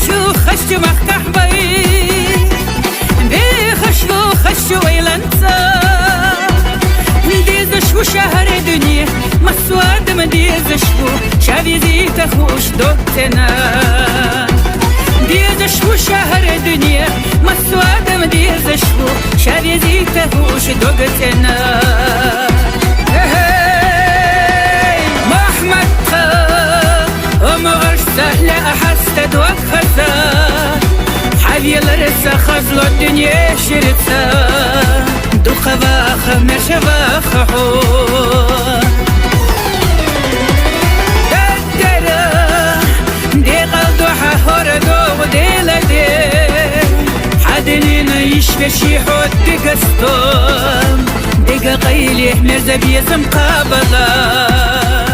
شو خشو مفتح بي خشو ويلنسا ديز شو شهر دنيا مسواد ما ديز شو شافي زيت خوش دوتنا ديز شو شهر دنيا مسواد ما ديز شو شافي زيت خوش دوتنا محمد عمر سهل أحس تدوك خزان حبيل رسا خزلو الدنيا شرسا دو خواخ مرشواخ حور دادرا دي غلدو حهور دو دي لدي حدنين يشفشي حود دي قستون دي قيلي مرزا بيزم قابلا